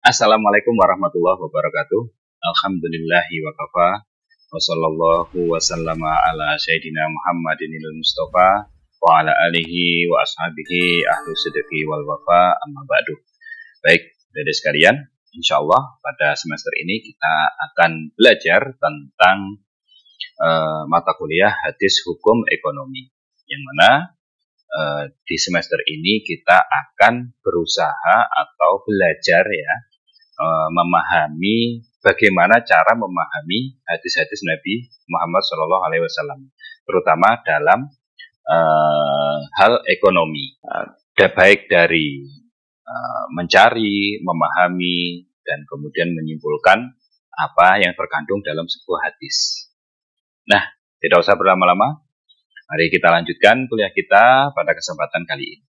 Assalamualaikum warahmatullahi wabarakatuh. Alhamdulillahi wa kafa. Wa sallallahu wa sallama ala sayyidina Muhammadinil Mustafa wa ala alihi wa ashabihi ahlu sidqi wal wafa amma ba'du. Baik, adik sekalian, insyaallah pada semester ini kita akan belajar tentang mata kuliah hadis hukum ekonomi, yang mana di semester ini kita akan berusaha atau belajar ya memahami bagaimana cara memahami hadis-hadis Nabi Muhammad SAW, terutama dalam hal ekonomi, baik dari mencari, memahami, dan kemudian menyimpulkan apa yang terkandung dalam sebuah hadis. Nah, tidak usah berlama-lama, mari kita lanjutkan kuliah kita pada kesempatan kali ini.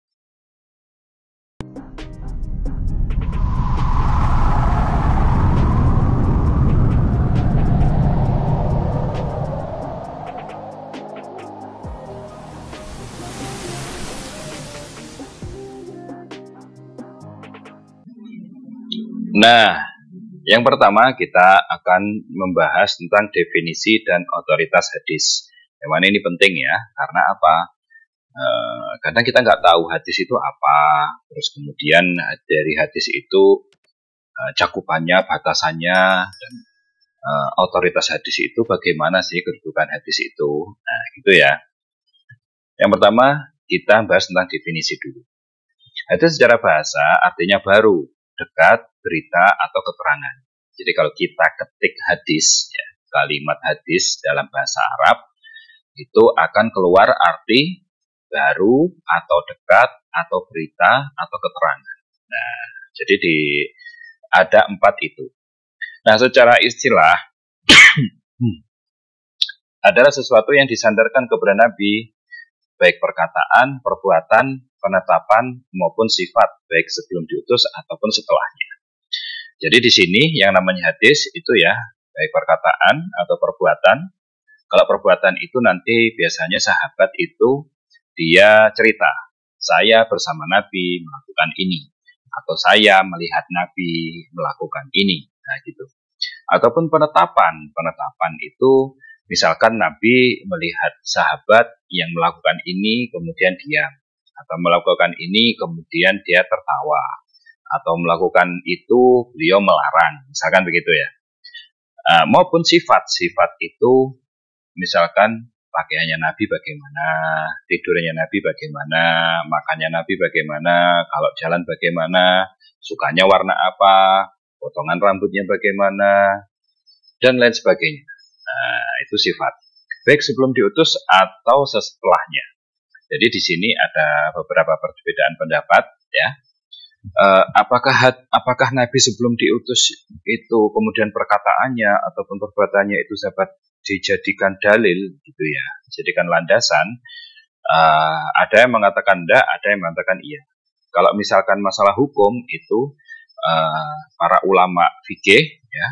Nah, yang pertama kita akan membahas tentang definisi dan otoritas hadis. Yang mana ini penting ya, karena apa? Kadang kita nggak tahu hadis itu apa, terus kemudian dari hadis itu cakupannya, batasannya, dan otoritas hadis itu bagaimana sih kedudukan hadis itu. Nah, gitu ya. Yang pertama kita bahas tentang definisi dulu. Hadis secara bahasa artinya baru, dekat, berita, atau keterangan. Jadi kalau kita ketik hadis, ya, kalimat hadis dalam bahasa Arab, itu akan keluar arti baru, atau dekat, atau berita, atau keterangan. Nah, jadi ada 4 itu. Nah, secara istilah, adalah sesuatu yang disandarkan kepada Nabi, baik perkataan, perbuatan, penetapan, maupun sifat, baik sebelum diutus ataupun setelahnya. Jadi di sini yang namanya hadis itu ya, baik perkataan atau perbuatan. Kalau perbuatan itu nanti biasanya sahabat itu dia cerita, saya bersama Nabi melakukan ini, atau saya melihat Nabi melakukan ini, nah gitu. Ataupun penetapan itu misalkan Nabi melihat sahabat yang melakukan ini kemudian diam, atau melakukan ini kemudian dia tertawa, atau melakukan itu beliau melarang, misalkan begitu ya. Maupun sifat itu misalkan pakaiannya Nabi bagaimana, tidurnya Nabi bagaimana, makannya Nabi bagaimana, kalau jalan bagaimana, sukanya warna apa, potongan rambutnya bagaimana, dan lain sebagainya. Nah, itu sifat, baik sebelum diutus atau setelahnya. Jadi di sini ada beberapa perbedaan pendapat ya. Apakah Nabi sebelum diutus itu kemudian perkataannya ataupun perbuatannya itu dapat dijadikan dalil gitu ya, dijadikan landasan? Ada yang mengatakan enggak, ada yang mengatakan iya. Kalau misalkan masalah hukum itu para ulama fikih ya,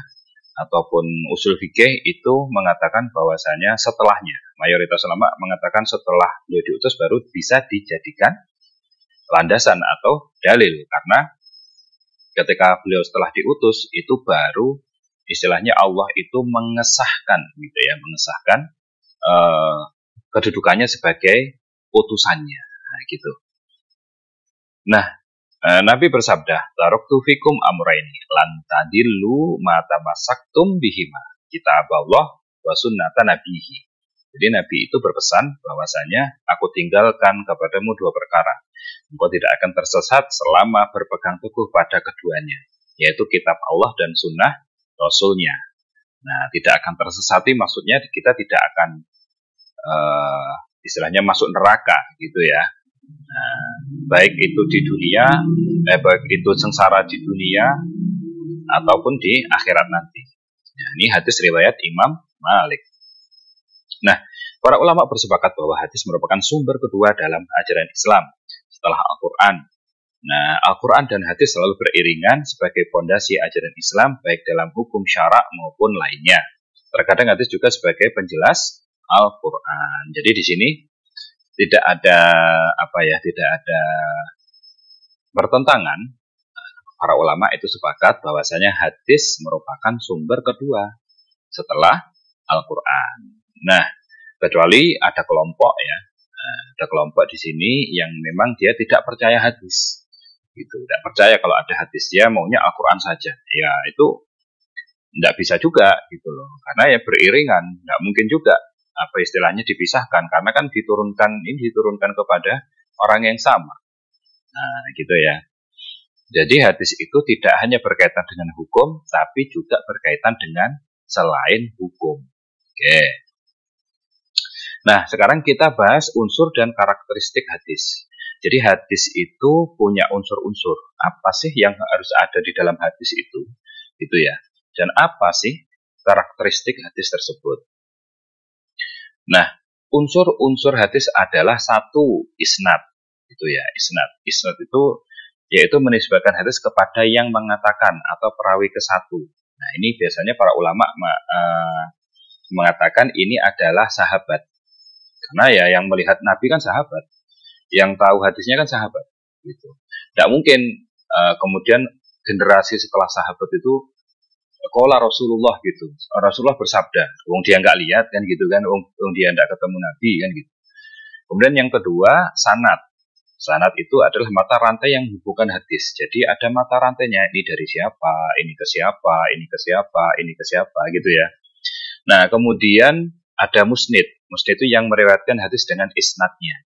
ataupun usul fikih itu mengatakan bahwasanya setelahnya, mayoritas ulama mengatakan setelah beliau diutus baru bisa dijadikan landasan atau dalil, karena ketika beliau setelah diutus itu baru istilahnya Allah itu mengesahkan gitu ya, mengesahkan kedudukannya sebagai utusannya, nah gitu. Nah, Nabi bersabda, taraktu fikum amraini lan tadillu ma tamassaktum bihima, kitab Allah wa sunnata nabihi. Jadi Nabi itu berpesan bahwasanya aku tinggalkan kepadamu 2 perkara. Engkau tidak akan tersesat selama berpegang teguh pada keduanya, yaitu kitab Allah dan sunnah Rasulnya. Nah, tidak akan tersesati maksudnya kita tidak akan istilahnya masuk neraka gitu ya. Nah, baik itu di dunia, baik itu sengsara di dunia ataupun di akhirat nanti. Nah, ini hadis riwayat Imam Malik. Nah, para ulama bersepakat bahwa hadis merupakan sumber kedua dalam ajaran Islam setelah Al-Quran. Nah, Al-Quran dan hadis selalu beriringan sebagai fondasi ajaran Islam baik dalam hukum syarak maupun lainnya. Terkadang hadis juga sebagai penjelas Al-Quran. Jadi di sini tidak ada tidak ada pertentangan para ulama itu sepakat bahwasanya hadis merupakan sumber kedua setelah Al-Quran. Nah, kecuali ada kelompok ya, ada kelompok di sini yang memang dia tidak percaya hadis, gitu, tidak percaya kalau ada hadis, dia maunya Al-Quran saja. Ya itu tidak bisa juga, gitu loh, karena ya beriringan, tidak mungkin juga apa istilahnya dipisahkan, karena kan diturunkan kepada orang yang sama. Nah, gitu ya. Jadi hadis itu tidak hanya berkaitan dengan hukum, tapi juga berkaitan dengan selain hukum. Oke. Nah, sekarang kita bahas unsur dan karakteristik hadis. Jadi hadis itu punya unsur-unsur. Apa sih yang harus ada di dalam hadis itu? Gitu ya. Dan apa sih karakteristik hadis tersebut? Nah, unsur-unsur hadis adalah satu, isnad. Gitu ya, isnad. Isnad itu yaitu menisbahkan hadis kepada yang mengatakan atau perawi ke satu. Nah, ini biasanya para ulama mengatakan ini adalah sahabat. Karena ya yang melihat Nabi kan sahabat, yang tahu hadisnya kan sahabat. Gitu. Tidak mungkin kemudian generasi setelah sahabat itu qala Rasulullah gitu. Rasulullah bersabda, wong dia nggak lihat kan gitu kan, wong dia nggak ketemu Nabi kan gitu. Kemudian yang kedua, sanad. Sanad itu adalah mata rantai yang menghubungkan hadis. Jadi ada mata rantainya, ini dari siapa, ini ke siapa, ini ke siapa, ini ke siapa, gitu ya. Nah, kemudian ada musnid. Musnid itu yang meriwayatkan hadis dengan isnadnya.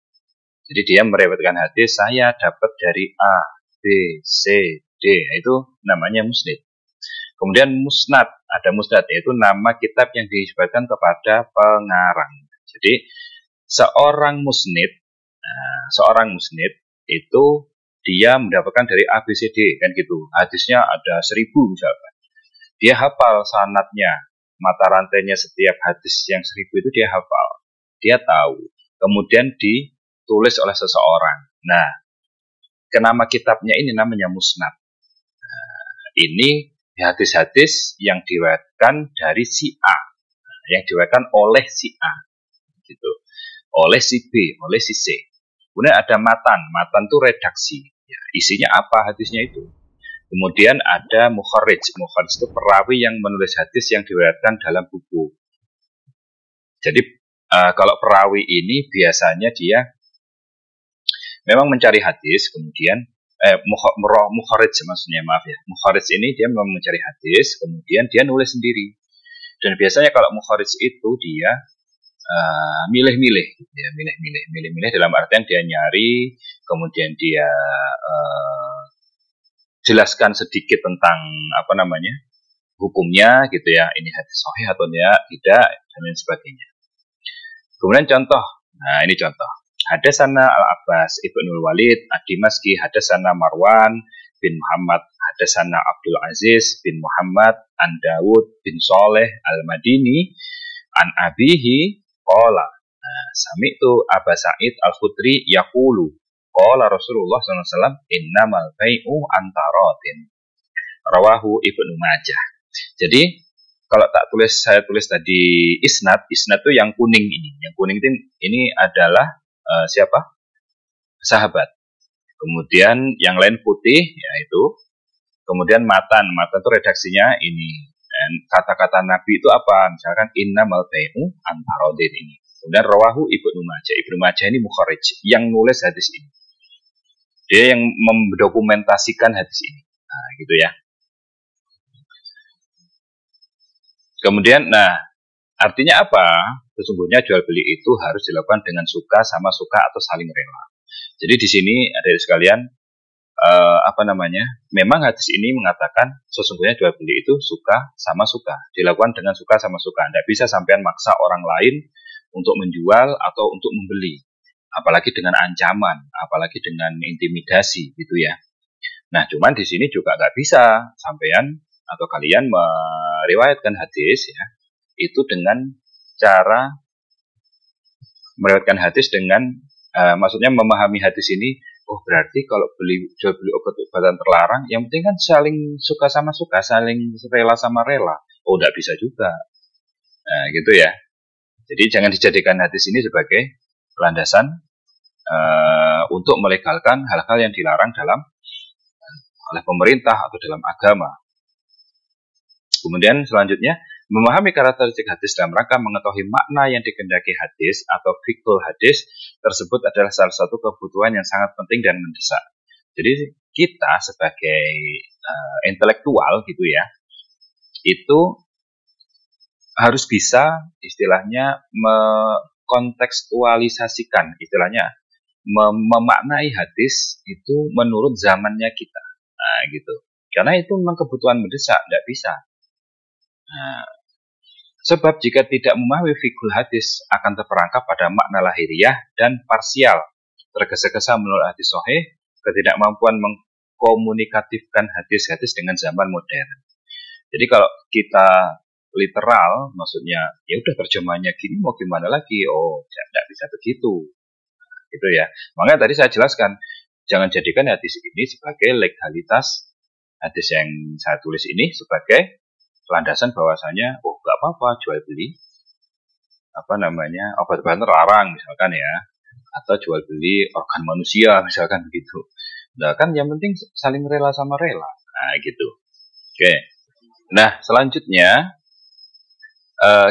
Jadi dia meriwayatkan hadis, saya dapat dari A, B, C, D. Itu namanya musnid. Kemudian musnad, ada musnad, yaitu nama kitab yang disebutkan kepada pengarang. Jadi seorang musnid itu dia mendapatkan dari A, B, C, D kan gitu. Hadisnya ada 1000 misalkan. Dia hafal sanadnya, mata rantainya setiap hadis yang 1000 itu dia hafal. Dia tahu. Kemudian ditulis oleh seseorang. Nah, nama kitabnya ini namanya musnad. Nah, ini hadis-hadis yang diriwayatkan dari si A, yang diriwayatkan oleh si A, gitu. Oleh si B, oleh si C. Kemudian ada matan itu redaksi, ya, isinya apa hadisnya itu. Kemudian ada mukharrij itu perawi yang menulis hadis yang diriwayatkan dalam buku. Jadi kalau perawi ini biasanya dia memang mencari hadis, kemudian mukharrij maksudnya, maaf ya. Mukharrij ini dia memang mencari hadis, kemudian dia nulis sendiri. Dan biasanya kalau mukharrij itu dia milih-milih, gitu ya, milih-milih dalam artian dia nyari, kemudian dia jelaskan sedikit tentang hukumnya, gitu ya, ini hadis sahih atau tidak, dan lain sebagainya. Kemudian contoh, nah ini contoh, hadatsana Al-Abbas Ibnul Walid Ad-Dimaski, hadatsana Marwan bin Muhammad, hadatsana Abdul Aziz bin Muhammad an Dawud bin Saleh Al-Madini an abihi qala. Nah, sami'tu Aba Sa'id Al-Khudri yaqulu qala Rasulullah SAW innamal bai'u antaratin. Rawahu Ibnu Majah. Jadi kalau saya tulis tadi isnad itu yang kuning ini. Yang kuning ini adalah siapa? Sahabat. Kemudian yang lain putih, yaitu. Kemudian matan itu redaksinya ini. Dan kata-kata Nabi itu apa? Misalkan innamal bai'u antarodin ini. Kemudian rawahu Ibnu Majah. Ibnu Majah ini mukharrij yang nulis hadis ini. Dia yang mendokumentasikan hadis ini. Nah, gitu ya. Kemudian, artinya apa? Sesungguhnya jual beli itu harus dilakukan dengan suka sama suka atau saling rela. Jadi di sini adik-adik sekalian, memang hadis ini mengatakan sesungguhnya jual beli itu suka sama suka, dilakukan dengan suka sama suka. Tidak bisa sampean maksa orang lain untuk menjual atau untuk membeli, apalagi dengan ancaman, apalagi dengan intimidasi, gitu ya. Nah, cuman di sini juga nggak bisa sampean atau kalian meriwayatkan hadis ya, itu dengan cara meriwayatkan hadis dengan maksudnya memahami hadis ini. Oh, berarti kalau jual beli obat-obatan terlarang, yang penting kan saling suka sama suka, saling rela sama rela. Oh, tidak bisa juga. Nah, gitu ya. Jadi jangan dijadikan hadis ini sebagai landasan untuk melegalkan hal-hal yang dilarang dalam oleh pemerintah atau dalam agama. Kemudian selanjutnya, memahami karakteristik hadis dalam rangka mengetahui makna yang dikehendaki hadis atau fiqhul hadis tersebut adalah salah satu kebutuhan yang sangat penting dan mendesak. Jadi kita sebagai intelektual gitu ya, itu harus bisa istilahnya mengkontekstualisasikan, istilahnya memaknai hadis itu menurut zamannya kita. Nah, gitu. Karena itu memang kebutuhan mendesak, tidak bisa. Nah, sebab jika tidak memahami fiqhul hadis akan terperangkap pada makna lahiriah dan parsial, tergesa-gesa menurut hadis sahih, ketidakmampuan mengkomunikatifkan hadis-hadis dengan zaman modern. Jadi kalau kita literal, maksudnya ya udah terjemahnya gini mau gimana lagi? Oh, tidak bisa begitu, gitu ya. Makanya tadi saya jelaskan, jangan jadikan hadis ini sebagai legalitas hadis yang saya tulis ini sebagai landasan bahwasanya oh nggak apa-apa jual beli obat-obatan terlarang misalkan ya, atau jual beli organ manusia misalkan begitu. Nah kan yang penting saling rela sama rela. Nah gitu. Oke. Nah selanjutnya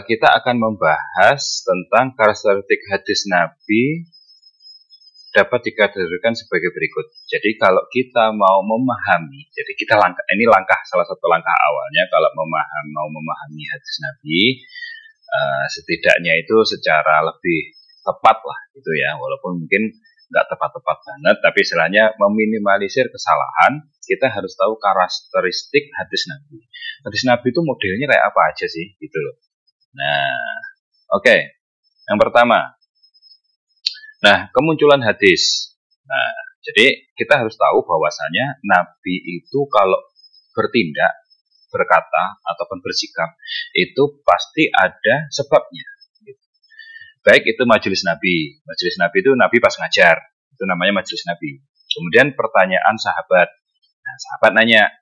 kita akan membahas tentang karakteristik hadis Nabi dapat dikategorikan sebagai berikut. Jadi kalau kita mau memahami, jadi kita salah satu langkah awalnya kalau mau memahami hadis Nabi, setidaknya itu secara lebih tepat lah gitu ya, walaupun mungkin nggak tepat-tepat banget, tapi istilahnya meminimalisir kesalahan, kita harus tahu karakteristik hadis Nabi. Hadis Nabi itu modelnya kayak apa aja sih gitu loh. Nah, oke. Yang pertama, nah, kemunculan hadis. Nah, jadi kita harus tahu bahwasanya Nabi itu kalau bertindak, berkata, ataupun bersikap, itu pasti ada sebabnya. Baik itu majelis Nabi. Majelis Nabi itu Nabi pas ngajar. Itu namanya majelis Nabi. Kemudian pertanyaan sahabat. Nah, sahabat nanya,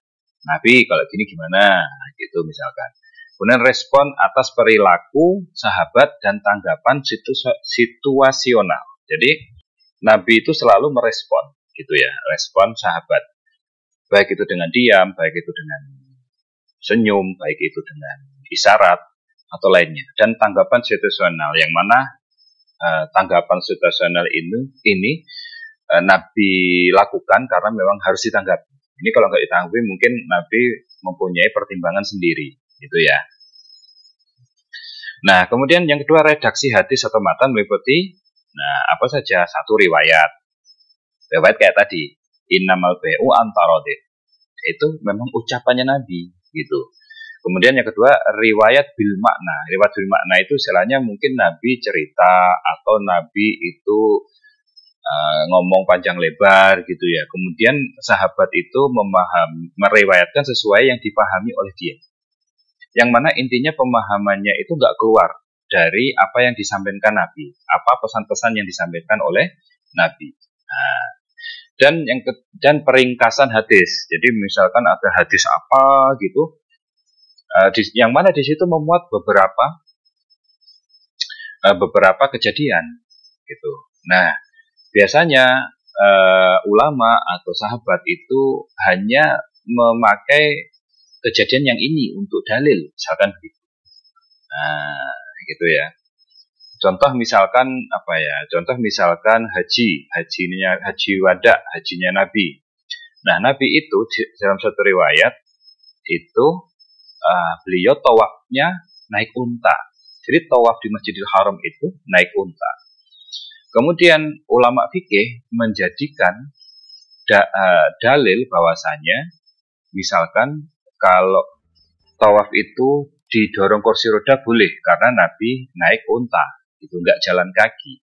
Nabi kalau gini gimana? Nah, gitu misalkan. Kemudian respon atas perilaku sahabat dan tanggapan situasional. Jadi Nabi itu selalu merespon, gitu ya, respon sahabat. Baik itu dengan diam, baik itu dengan senyum, baik itu dengan isyarat atau lainnya. Dan tanggapan situasional yang mana tanggapan situasional ini Nabi lakukan karena memang harus ditanggapi. Ini kalau nggak ditanggapi mungkin Nabi mempunyai pertimbangan sendiri, gitu ya. Nah, kemudian yang kedua redaksi hadis atau matan meliputi apa saja? Satu riwayat kayak tadi, innamal bai'u antarodin. Itu memang ucapannya Nabi, gitu. Kemudian yang kedua riwayat bil makna. Riwayat bil makna itu istilahnya mungkin Nabi cerita atau Nabi itu ngomong panjang lebar, gitu ya. Kemudian sahabat itu meriwayatkan sesuai yang dipahami oleh dia. Yang mana intinya pemahamannya itu nggak keluar dari apa yang disampaikan Nabi, apa pesan-pesan yang disampaikan oleh Nabi. Nah, dan peringkasan hadis. Jadi misalkan ada hadis apa gitu, yang mana di situ memuat beberapa kejadian gitu. Nah, biasanya ulama atau sahabat itu hanya memakai kejadian yang ini untuk dalil, misalkan begitu. Nah, gitu ya. Contoh misalkan haji wada, hajinya Nabi. Nah, Nabi itu dalam satu riwayat itu beliau tawafnya naik unta. Jadi tawaf di Masjidil Haram itu naik unta. Kemudian ulama fikih menjadikan dalil bahwasanya misalkan kalau tawaf itu didorong kursi roda boleh karena Nabi naik unta, itu enggak jalan kaki.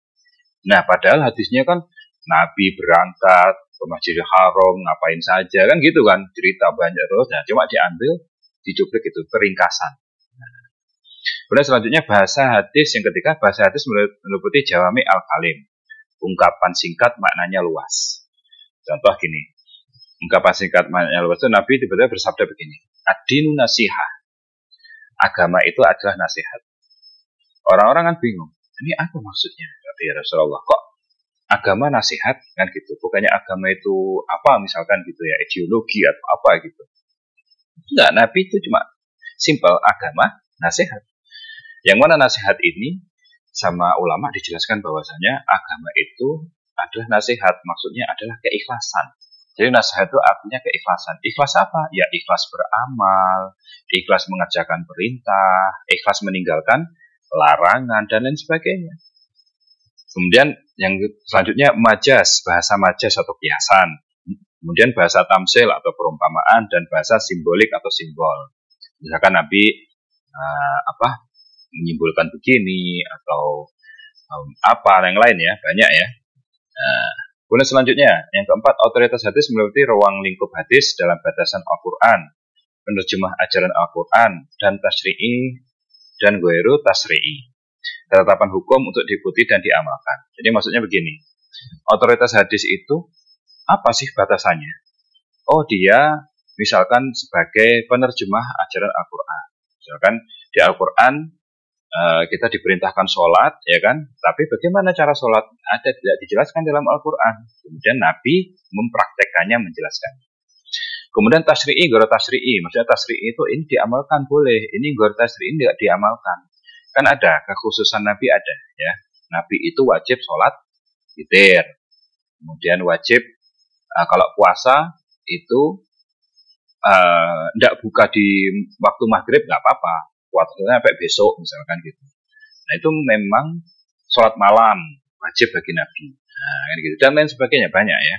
Nah, padahal hadisnya kan Nabi berangkat ke Masjidil Haram ngapain saja kan gitu kan, cerita banyak terus. Nah, cuma diambil dicuplik itu peringkasan. Kemudian selanjutnya bahasa hadis yang ketiga, bahasa hadis meliputi jawami al-kalim, ungkapan singkat maknanya luas. Contoh gini, ungkapan singkat maknanya luas itu Nabi tiba-tiba bersabda begini, ad-dinu nasihah, agama itu adalah nasihat. Orang-orang kan bingung, ini apa maksudnya? Ya Rasulullah, kok agama nasihat kan gitu. Bukannya agama itu apa misalkan gitu ya, ideologi atau apa gitu. Enggak, Nabi itu cuma simple agama nasihat. Yang mana nasihat ini sama ulama dijelaskan bahwasanya agama itu adalah nasihat, maksudnya adalah keikhlasan. Jadi nasihat itu artinya keikhlasan. Ikhlas apa? Ya ikhlas beramal, ikhlas mengerjakan perintah, ikhlas meninggalkan larangan dan lain sebagainya. Kemudian yang selanjutnya majas, bahasa majas atau kiasan. Kemudian bahasa tamsil atau perumpamaan dan bahasa simbolik atau simbol. Misalkan Nabi menyimpulkan begini atau apa yang lain ya, banyak ya. Kemudian selanjutnya, yang keempat, otoritas hadis meliputi ruang lingkup hadis dalam batasan Al-Quran, penerjemah ajaran Al-Quran, dan tasri'i dan ghairu tasri'i. Ketetapan hukum untuk diikuti dan diamalkan. Jadi maksudnya begini, otoritas hadis itu apa sih batasannya? Oh, dia misalkan sebagai penerjemah ajaran Al-Quran. Misalkan di Al-Quran kita diperintahkan sholat, ya kan? Tapi bagaimana cara sholat? Ada tidak dijelaskan dalam Al-Quran. Kemudian Nabi mempraktekannya, menjelaskan. Kemudian tasri'i, ghairu tasri'i. Maksudnya tasri'i itu ini diamalkan boleh, ini ghairu tasri'i tidak diamalkan. Kan ada kekhususan Nabi ada, ya. Nabi itu wajib sholat witir. Kemudian wajib kalau puasa itu tidak buka di waktu maghrib nggak apa-apa. Puasanya sampai besok misalkan gitu. Nah itu memang sholat malam wajib bagi Nabi. Nah gitu dan lain sebagainya banyak ya.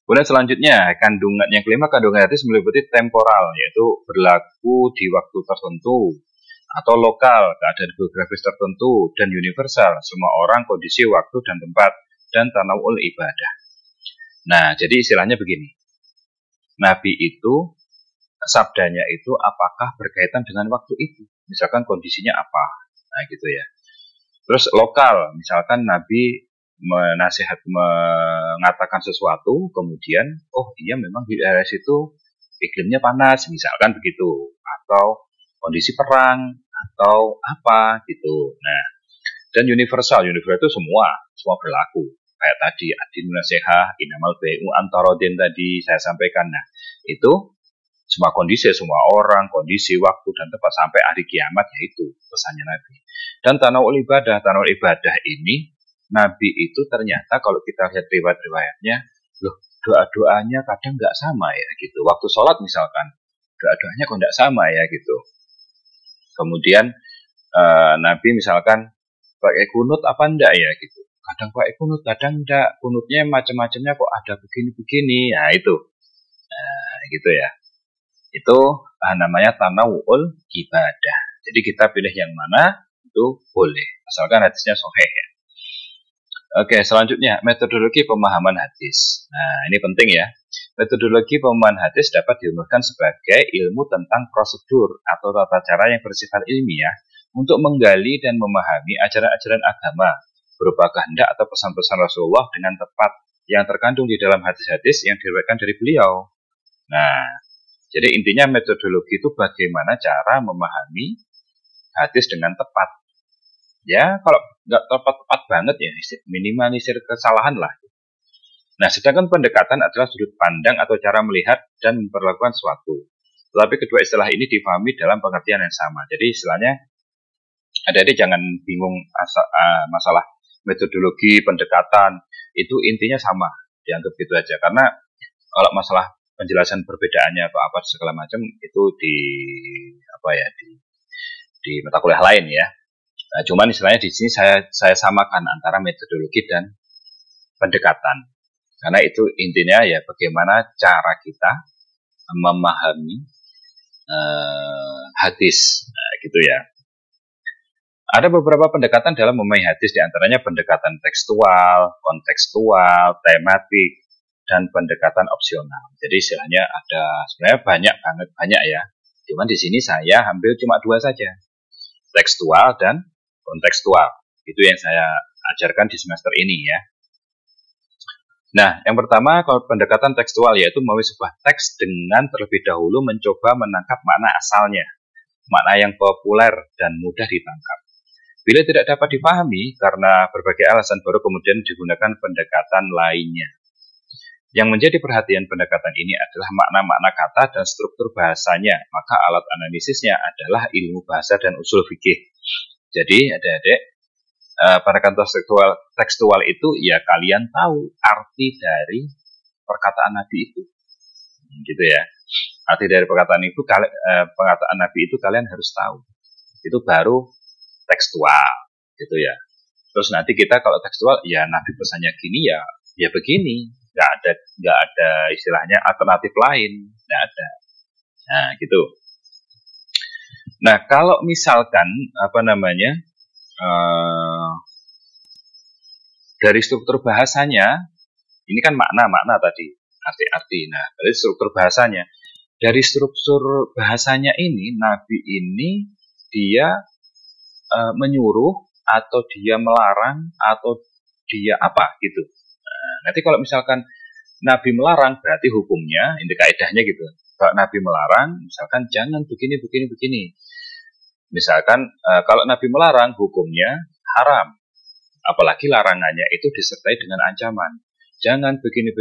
Kemudian selanjutnya kandungan yang kelima, kandungan hadis meliputi temporal, yaitu berlaku di waktu tertentu atau lokal, keadaan geografis tertentu dan universal, semua orang, kondisi, waktu dan tempat dan tanawul ibadah. Nah jadi istilahnya begini. Nabi itu sabdanya itu apakah berkaitan dengan waktu itu, misalkan kondisinya apa, nah gitu ya. Terus lokal, misalkan Nabi mengatakan sesuatu, kemudian oh iya memang di daerah situ iklimnya panas, misalkan begitu, atau kondisi perang atau apa gitu. Nah dan universal itu semua berlaku. Kayak tadi adin nasihah inamal bai'u antarodin tadi saya sampaikan. Nah itu semua kondisi, semua orang, kondisi, waktu, dan tempat sampai hari kiamat, yaitu pesannya Nabi. Dan tanawul ibadah ini, Nabi itu ternyata kalau kita lihat riwayat-riwayatnya, loh doa-doanya kadang nggak sama ya gitu. Waktu sholat misalkan, doa-doanya kok nggak sama ya gitu. Kemudian Nabi misalkan pakai kunut apa enggak ya gitu. Kadang pakai kunut, kadang enggak. Kunutnya macam-macamnya kok ada begini-begini. Nah itu, gitu ya. Itu namanya tanawul ibadah. Jadi kita pilih yang mana itu boleh, asalkan hadisnya sahih ya. Oke, selanjutnya metodologi pemahaman hadis. Nah, ini penting ya. Metodologi pemahaman hadis dapat dirumuskan sebagai ilmu tentang prosedur atau tata cara yang bersifat ilmiah untuk menggali dan memahami ajaran-ajaran agama berupa kehendak atau pesan-pesan Rasulullah dengan tepat yang terkandung di dalam hadis-hadis yang diriwayatkan dari beliau. Nah, jadi intinya metodologi itu bagaimana cara memahami hadis dengan tepat. Ya, kalau nggak tepat banget ya, minimalisir kesalahan lah. Nah, sedangkan pendekatan adalah sudut pandang atau cara melihat dan memperlakukan sesuatu. Tetapi kedua istilah ini difahami dalam pengertian yang sama. Jadi istilahnya, adik-adik jangan bingung masalah metodologi, pendekatan, itu intinya sama. Dianggap gitu aja. Karena kalau masalah penjelasan perbedaannya atau apa segala macam itu di mata kuliah lain ya. Nah, cuman istilahnya di sini saya samakan antara metodologi dan pendekatan. Karena itu intinya ya bagaimana cara kita memahami hadis, nah, gitu ya. Ada beberapa pendekatan dalam memahami hadis, diantaranya pendekatan tekstual, kontekstual, tematik, dan pendekatan opsional. Jadi istilahnya ada sebenarnya banyak ya. Cuman di sini saya ambil cuma 2 saja. Tekstual dan kontekstual. Itu yang saya ajarkan di semester ini ya. Nah, yang pertama kalau pendekatan tekstual yaitu memahami sebuah teks dengan terlebih dahulu mencoba menangkap makna asalnya, makna yang populer dan mudah ditangkap. Bila tidak dapat dipahami karena berbagai alasan, baru kemudian digunakan pendekatan lainnya. Yang menjadi perhatian pendekatan ini adalah makna-makna kata dan struktur bahasanya, maka alat analisisnya adalah ilmu bahasa dan usul fikih. Jadi adik-adik, pendekatan tekstual itu ya kalian tahu arti dari perkataan Nabi itu, gitu ya. Arti dari perkataan Nabi itu kalian harus tahu. Itu baru tekstual, gitu ya. Terus nanti kita kalau tekstual, ya Nabi pesannya gini ya begini, nggak ada istilahnya alternatif lain, nggak ada. Nah gitu. Nah kalau misalkan dari struktur bahasanya, ini kan makna tadi, arti-arti. Nah dari struktur bahasanya ini, Nabi ini dia menyuruh atau dia melarang atau dia apa gitu. Nah, nanti kalau misalkan Nabi melarang berarti hukumnya, ini kaidahnya gitu. Kalau Nabi melarang, misalkan jangan begini. Misalkan kalau Nabi melarang hukumnya haram. Apalagi larangannya itu disertai dengan ancaman. Jangan begini,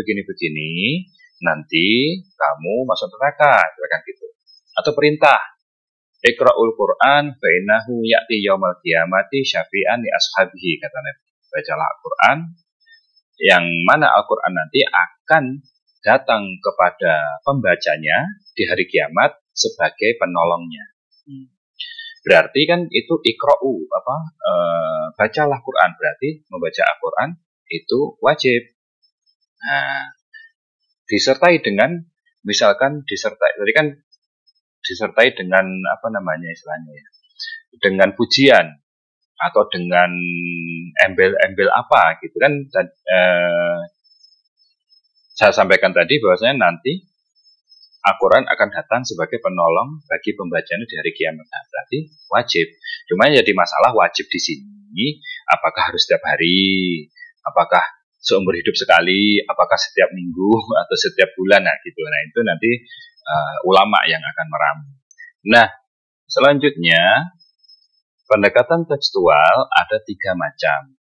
nanti kamu masuk neraka, kan gitu. Atau perintah, Iqra'ul Qur'an fa innahu ya'ti yaumal qiyamati syafi'an li ashabihi, kata Nabi. Bacalah Al-Qur'an, yang mana Al-Qur'an nanti akan datang kepada pembacanya di hari kiamat sebagai penolongnya. Berarti kan itu iqra'u, bacalah Quran, berarti membaca Al-Qur'an itu wajib. Nah, disertai dengan disertai dengan istilahnya ya, dengan pujian atau dengan embel-embel apa gitu kan. Saya sampaikan tadi bahwasanya nanti Al-Quran akan datang sebagai penolong bagi pembacanya di hari kiamat. Nah, berarti wajib. Cuma jadi masalah wajib di sini, apakah harus setiap hari, apakah seumur hidup sekali, apakah setiap minggu atau setiap bulan, nah gitu. Nah itu nanti ulama yang akan meramu. Nah, selanjutnya pendekatan tekstual ada 3 macam.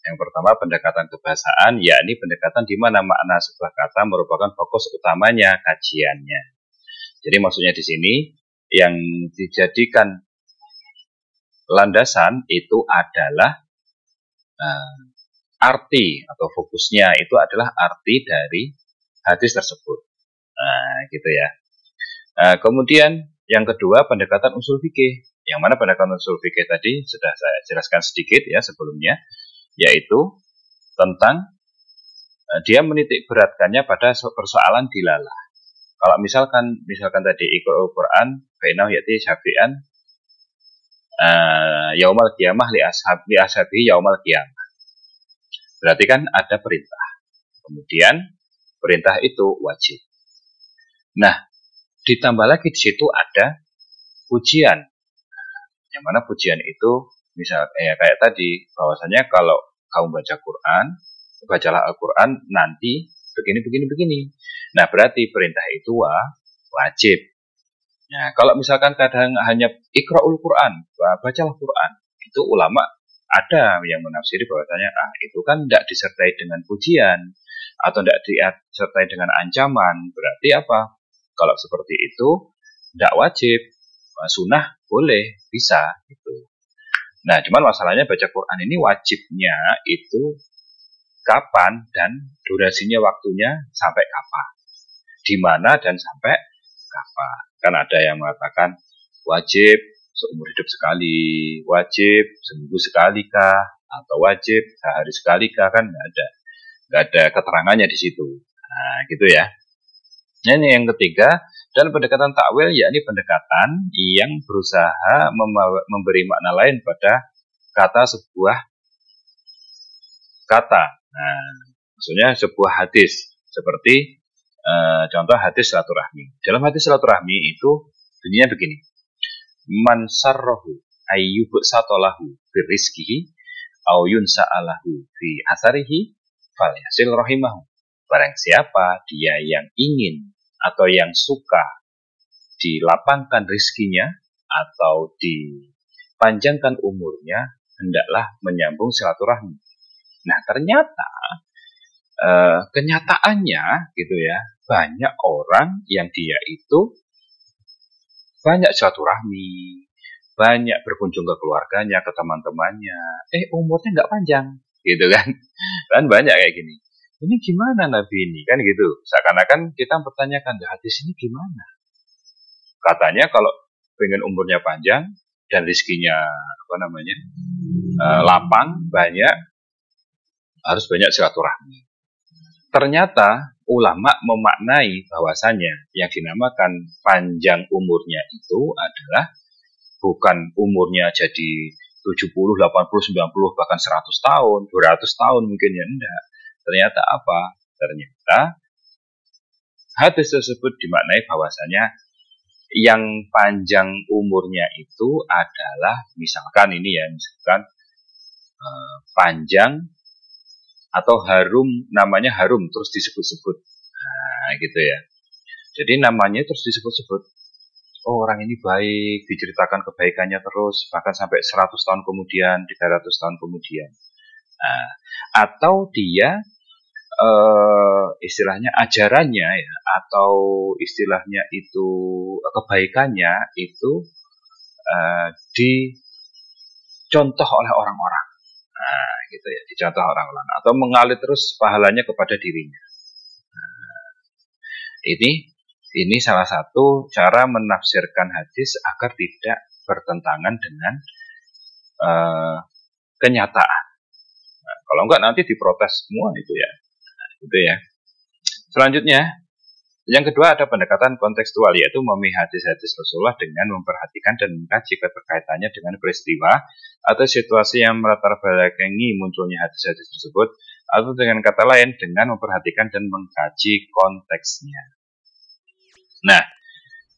Yang pertama pendekatan kebahasaan, yakni pendekatan di mana makna sebuah kata merupakan fokus utamanya kajiannya. Jadi maksudnya di sini yang dijadikan landasan itu adalah arti atau fokusnya itu adalah arti dari hadis tersebut. Nah, gitu ya. Kemudian yang kedua pendekatan usul fikih, yang mana pendekatan usul fikih tadi sudah saya jelaskan sedikit ya sebelumnya, yaitu tentang dia menitik beratkannya pada persoalan dilalah. Kalau misalkan tadi Iqra'ul Qur'an fa innahu ya'ti syafi'an yaumal qiyamah li ashabihi yaumal qiyamah. Berarti kan ada perintah. Kemudian perintah itu wajib. Nah, ditambah lagi di situ ada pujian. Yang mana pujian itu misalnya kayak tadi bahwasanya kalau kamu baca Quran, bacalah Al-Quran nanti begini. Nah, berarti perintah itu wajib. Nah, kalau misalkan kadang hanya Iqra'ul Quran, bacalah Quran, itu ulama ada yang menafsiri bahwasanya itu kan tidak disertai dengan pujian atau tidak disertai dengan ancaman. Berarti apa? Kalau seperti itu tidak wajib, sunnah boleh, bisa gitu. Nah, cuman masalahnya baca Quran ini wajibnya itu kapan dan durasinya, waktunya sampai kapan, di mana dan sampai kapan. Kan ada yang mengatakan wajib seumur hidup sekali, wajib seminggu sekali kah, atau wajib sehari sekali kah, kan nggak ada keterangannya di situ. Nah, gitu ya. Nah, ini yang ketiga, dan pendekatan takwil, yakni pendekatan yang berusaha memberi makna lain pada kata sebuah kata. Nah, maksudnya sebuah hadis, seperti contoh hadis silaturahmi. Dalam hadis silaturahmi itu bunyinya begini: Man sarrahu ayyubu satolahu birizkihi au yunsa'alahu fi asarihi falyasil rahimahu. Barang siapa dia yang ingin atau yang suka dilapangkan rizkinya atau dipanjangkan umurnya, hendaklah menyambung silaturahmi. Nah, ternyata kenyataannya gitu ya, banyak orang yang dia itu banyak silaturahmi, banyak berkunjung ke keluarganya, ke teman-temannya, umurnya nggak panjang, gitu kan? Kan banyak kayak gini. Ini gimana Nabi ini? Kan gitu. Seakan-akan kita mempertanyakan, hadis ini gimana? Katanya kalau pengen umurnya panjang dan rezekinya lapang, banyak, harus banyak silaturahmi. Ternyata ulama memaknai bahwasanya yang dinamakan panjang umurnya itu adalah bukan umurnya jadi 70, 80, 90, bahkan 100 tahun, 200 tahun mungkin ya, enggak. Ternyata apa? Ternyata hadis tersebut dimaknai bahwasanya yang panjang umurnya itu adalah misalkan panjang atau harum, namanya harum terus disebut-sebut. Nah, gitu ya. Jadi namanya terus disebut-sebut. Oh, orang ini baik, diceritakan kebaikannya terus, bahkan sampai 100 tahun kemudian, 300 tahun kemudian. Nah, atau dia istilahnya ajarannya ya, atau istilahnya itu kebaikannya itu dicontoh oleh orang-orang. Nah, gitu ya, dicontoh orang-orang atau mengalir terus pahalanya kepada dirinya. Nah, ini salah satu cara menafsirkan hadis agar tidak bertentangan dengan kenyataan. Nah, kalau enggak nanti diprotes semua itu ya. Nah, gitu ya. Selanjutnya, yang kedua ada pendekatan kontekstual, yaitu memahami hadis-hadis Rasulullah dengan memperhatikan dan mengkaji keterkaitannya dengan peristiwa atau situasi yang melatar belakangi munculnya hadis-hadis tersebut, atau dengan kata lain dengan memperhatikan dan mengkaji konteksnya. Nah,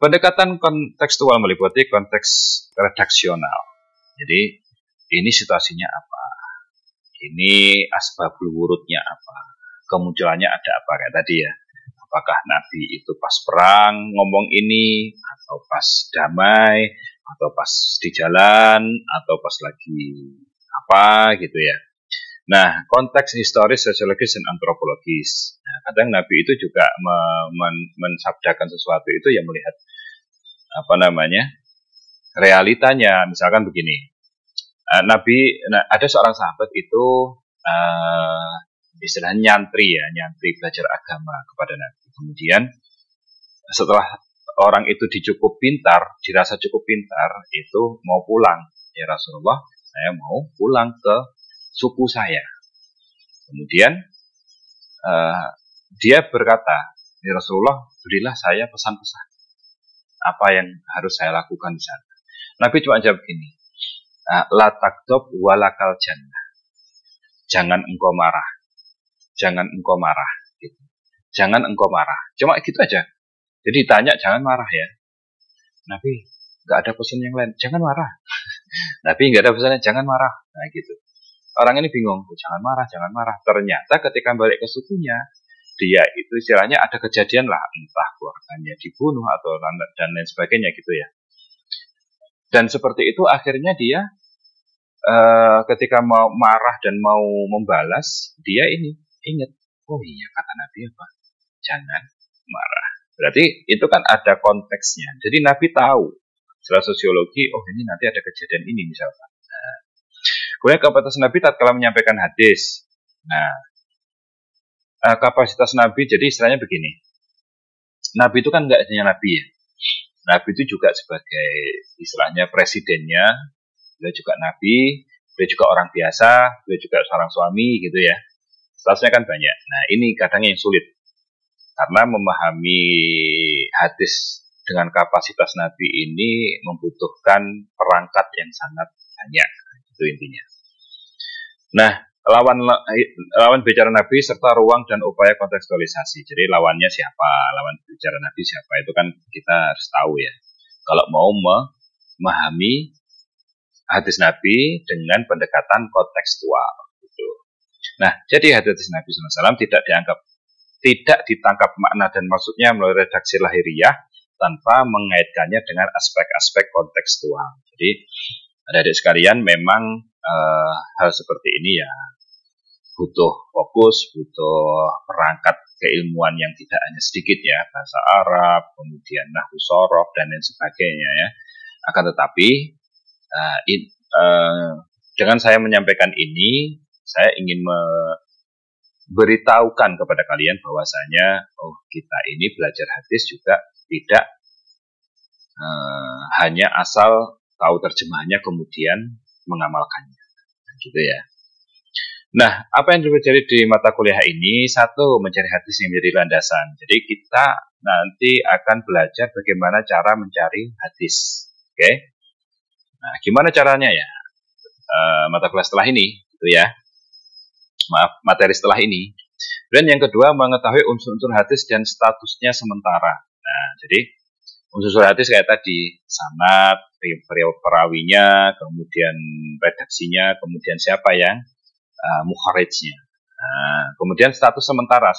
pendekatan kontekstual meliputi konteks redaksional. Jadi, ini situasinya apa? Ini asbabul wurudnya apa? Kemunculannya ada apa kayak tadi ya? Apakah Nabi itu pas perang ngomong ini, atau pas damai, atau pas di jalan, atau pas lagi apa gitu ya. Nah, konteks historis, sosiologis, dan antropologis. Nah, kadang Nabi itu juga mensabdakan sesuatu itu yang melihat realitanya. Misalkan begini, ada seorang sahabat itu istilahnya nyantri belajar agama kepada Nabi. Kemudian setelah orang itu dirasa cukup pintar, itu mau pulang. Ya Rasulullah, saya mau pulang ke suku saya. Kemudian dia berkata, ya Rasulullah, berilah saya pesan-pesan. Apa yang harus saya lakukan di sana? Nabi cuma jawab gini, la takdob walakal jannah. Jangan engkau marah. Jangan engkau marah. Gitu. Jangan engkau marah. Cuma gitu aja. Jadi ditanya, jangan marah ya. Nabi, nggak ada pesan yang lain. Jangan marah. Nabi nggak ada pesannya, jangan marah. Nah gitu. Orang ini bingung. Jangan marah, jangan marah. Ternyata ketika balik ke sukunya, dia itu istilahnya ada kejadian lah. Entah keluarganya dibunuh atau dan lain sebagainya gitu ya. Dan seperti itu akhirnya dia ketika mau marah dan mau membalas, dia ini ingat, oh iya kata Nabi apa? Jangan marah. Berarti itu kan ada konteksnya. Jadi Nabi tahu secara sosiologi, oh ini nanti ada kejadian ini misalkan. Nah, kemudian kapasitas Nabi tatkala menyampaikan hadis. Nah, kapasitas Nabi, jadi istilahnya begini. Nabi itu kan nggak hanya Nabi ya. Nabi itu juga sebagai istilahnya presidennya, beliau juga Nabi, beliau juga orang biasa, beliau juga seorang suami gitu ya. Statusnya kan banyak. Nah ini kadang yang sulit. Karena memahami hadis dengan kapasitas Nabi ini membutuhkan perangkat yang sangat banyak. Itu intinya. Nah, lawan bicara Nabi serta ruang dan upaya kontekstualisasi. Jadi lawannya siapa? Lawan bicara Nabi siapa? Itu kan kita harus tahu ya. Kalau mau memahami hadis Nabi dengan pendekatan kontekstual. Nah, jadi hadis Nabi SAW tidak ditangkap makna dan maksudnya melalui redaksi lahiriah tanpa mengaitkannya dengan aspek-aspek kontekstual. Jadi, adik-adik sekalian, memang hal seperti ini ya butuh fokus, butuh perangkat keilmuan yang tidak hanya sedikit ya, bahasa Arab, kemudian nahwu shorof dan lain sebagainya ya. Akan tetapi dengan saya menyampaikan ini, saya ingin memberitahukan kepada kalian bahwasanya kita ini belajar hadis juga tidak hanya asal tahu terjemahannya kemudian mengamalkannya, gitu ya. Nah, apa yang terjadi di mata kuliah ini? Satu, mencari hadis yang menjadi landasan. Jadi kita nanti akan belajar bagaimana cara mencari hadis. Oke? Nah, gimana caranya ya? Mata kuliah setelah ini, gitu ya. Maaf, materi setelah ini. Dan yang kedua, mengetahui unsur-unsur hadis dan statusnya sementara. Nah, jadi unsur hadis kayak tadi, sanad, perawinya, kemudian redaksinya, kemudian siapa yang mukharijnya. Nah, kemudian status sementara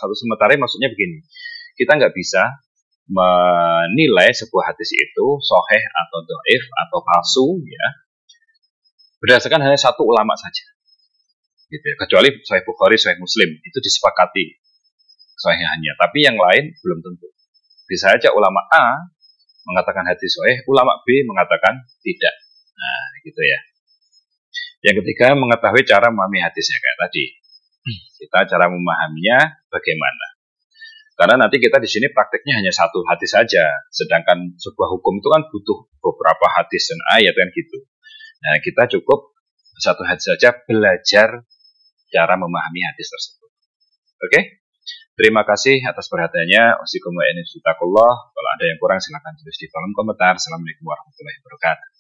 maksudnya begini, kita nggak bisa menilai sebuah hadis itu sahih atau dhaif atau palsu ya berdasarkan hanya satu ulama saja, gitu ya. Kecuali Sahih Bukhari, Sahih Muslim itu disepakati sahihannya, tapi yang lain belum tentu. Bisa aja ulama A mengatakan hadis sahih, ulama B mengatakan tidak. Nah, gitu ya. Yang ketiga, mengetahui cara memahami hadisnya kayak tadi. Kita cara memahaminya bagaimana? Karena nanti kita di sini prakteknya hanya satu hadis saja, sedangkan sebuah hukum itu kan butuh beberapa hadis dan ayat kan gitu. Nah, kita cukup satu hadis saja belajar cara memahami hadis tersebut. Oke? Terima kasih atas perhatiannya. Wassalamualaikum warahmatullahi wabarakatuh. Kalau ada yang kurang silakan tulis di kolom komentar. Assalamualaikum warahmatullahi wabarakatuh.